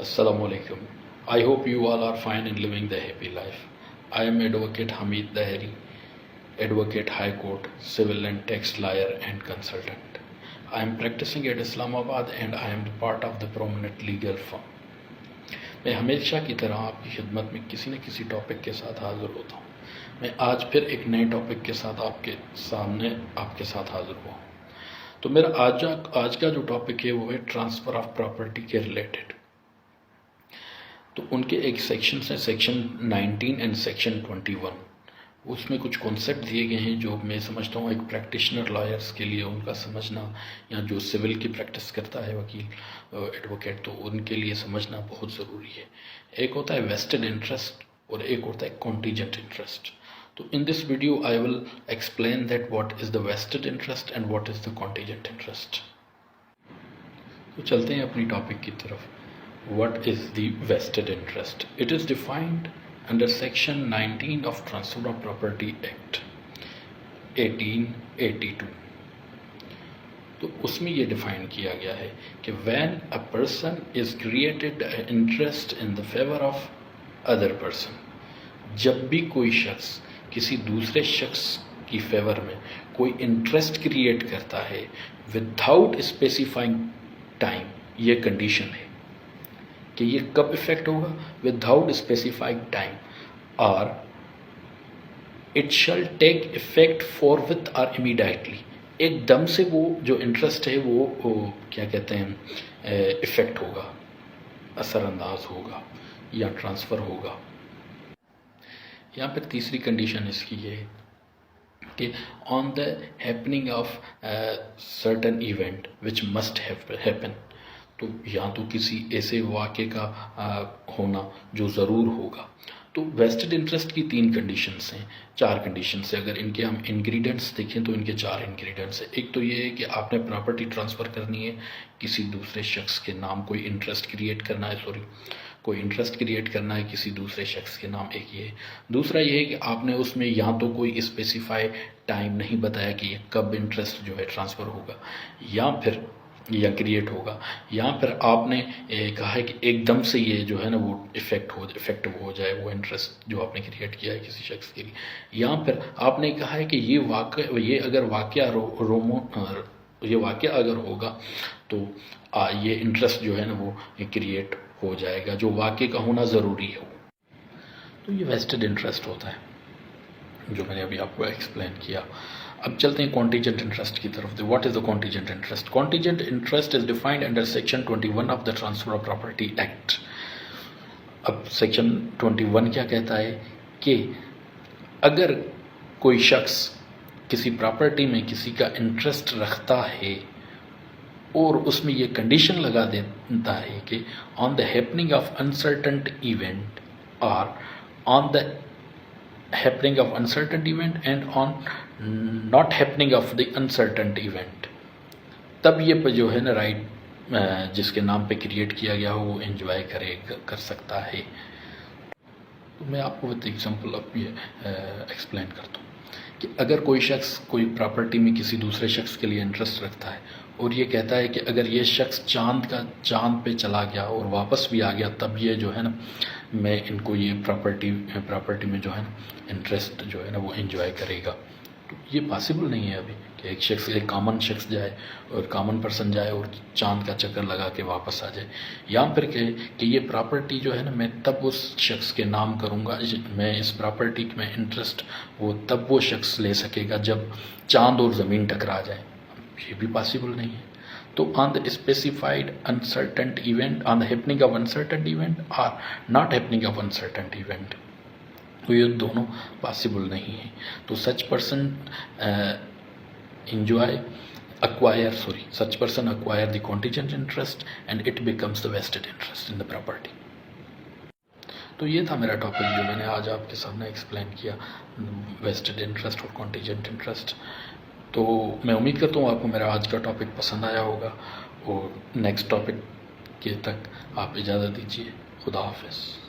Assalamu alaikum. I hope you all are fine and living the happy life. I am Advocate Hamid Daheri, Advocate High Court, Civil and Tax Lawyer and Consultant. I am practicing at Islamabad and I am part of the prominent legal firm. मैं हमेशा की तरह आपकी खिदमत में किसी न किसी टॉपिक के साथ हाज़िर होता हूँ। मैं आज फिर एक नए टॉपिक के साथ आपके साथ हाज़िर हुआ हूँ। तो मेरा आज का जो टॉपिक है वो है ट्रांसफ़र ऑफ प्रॉपर्टी के रिलेटेड। तो उनके एक सेक्शन है, सेक्शन 19 एंड सेक्शन 21। उसमें कुछ कॉन्सेप्ट दिए गए हैं जो मैं समझता हूँ एक प्रैक्टिशनर लॉयर्स के लिए उनका समझना, या जो सिविल की प्रैक्टिस करता है वकील एडवोकेट, तो उनके लिए समझना बहुत ज़रूरी है। एक होता है वेस्टेड इंटरेस्ट और एक होता है कॉन्टीजेंट इंटरेस्ट। तो in this video I will explain that what is the vested interest and what is the contingent interest. तो चलते हैं अपनी टॉपिक की तरफ। What is the vested interest? It is defined under Section 19 of Transfer of Property Act 1882. तो उसमें ये define किया गया है कि when a person is created interest in the favor of other person, जब भी कोई शख्स किसी दूसरे शख्स की फेवर में कोई इंटरेस्ट क्रिएट करता है विदाउट स्पेसिफाइंग टाइम, ये कंडीशन है कि ये कब इफेक्ट होगा, विदाउट स्पेसिफाइड टाइम, और it shall take effect for with और इमीडिएटली, एकदम से वो जो इंटरेस्ट है वो क्या कहते हैं इफेक्ट होगा, असरअंदाज होगा या ट्रांसफ़र होगा। यहाँ पर तीसरी कंडीशन इसकी ये है कि on the happening of certain event which must happen, तो या तो किसी ऐसे वाक़े का होना जो ज़रूर होगा। तो वेस्टेड इंटरेस्ट की 3 कंडीशंस हैं, 4 कंडीशंस हैं। अगर इनके हम इंग्रेडिएंट्स देखें तो इनके 4 इंग्रेडिएंट्स हैं। एक तो ये है कि आपने प्रॉपर्टी ट्रांसफ़र करनी है किसी दूसरे शख्स के नाम, कोई इंटरेस्ट क्रिएट करना है किसी दूसरे शख्स के नाम, एक ये है। दूसरा ये है कि आपने उसमें या तो कोई स्पेसिफाई टाइम नहीं बताया कि ये कब इंटरेस्ट जो है ट्रांसफ़र होगा या क्रिएट होगा, या फिर आपने कहा है कि एकदम से ये जो है ना वो इफेक्टिव हो जाए वो इंटरेस्ट जो आपने क्रिएट किया है किसी शख्स के लिए, या फिर आपने कहा है कि ये वाक़या अगर होगा तो ये इंटरेस्ट जो है ना वो क्रिएट हो जाएगा, जो वाक़े का होना ज़रूरी हो। तो ये वेस्टेड इंटरेस्ट होता है जो मैंने अभी आपको एक्सप्लेन किया। अब चलते हैं कॉन्टीजेंट इंटरेस्ट की तरफ। What is the contingent interest? Contingent interest is defined under section 21 of the transfer of property act. अब सेक्शन 21 क्या कहता है कि अगर कोई शख्स किसी प्रॉपर्टी में किसी का इंटरेस्ट रखता है और उसमें ये कंडीशन लगा देता है कि on the happening of uncertain event और on the happening of uncertain event and on not happening of the uncertain event, तब ये जो है ना राइट जिसके नाम पे क्रिएट किया गया हो वो एंजॉय कर सकता है। तो मैं आपको विद एग्जांपल अब ये एक्सप्लेन करता हूँ कि अगर कोई शख्स कोई प्रॉपर्टी में किसी दूसरे शख्स के लिए इंटरेस्ट रखता है और ये कहता है कि अगर ये शख्स चांद पे चला गया और वापस भी आ गया तब ये जो है ना मैं इनको ये प्रॉपर्टी में जो है ना इंटरेस्ट जो है ना वो एंजॉय करेगा। तो ये पॉसिबल नहीं है अभी कि एक कॉमन शख्स जाए और कॉमन पर्सन जाए और चांद का चक्कर लगा के वापस आ जाए, या फिर कहे कि ये प्रॉपर्टी जो है ना मैं तब उस शख्स के नाम करूँगा, मैं इस प्रॉपर्टी में इंटरेस्ट वो तब वो शख्स ले सकेगा जब चांद और ज़मीन टकरा जाए। ये भी पॉसिबल नहीं है। तो on the specified uncertain event, on the happening of uncertain event और not happening of uncertain event, तो ये दोनों पॉसिबल नहीं है। तो such person acquire the contingent interest and it becomes the vested interest in the property. तो ये था मेरा टॉपिक जो मैंने आज आपके सामने एक्सप्लेन किया, वेस्टेड इंटरेस्ट और कॉन्टीजेंट इंटरेस्ट। तो मैं उम्मीद करता हूँ आपको मेरा आज का टॉपिक पसंद आया होगा, और नेक्स्ट टॉपिक के तक आप इजाज़त दीजिए। खुदा हाफिज़।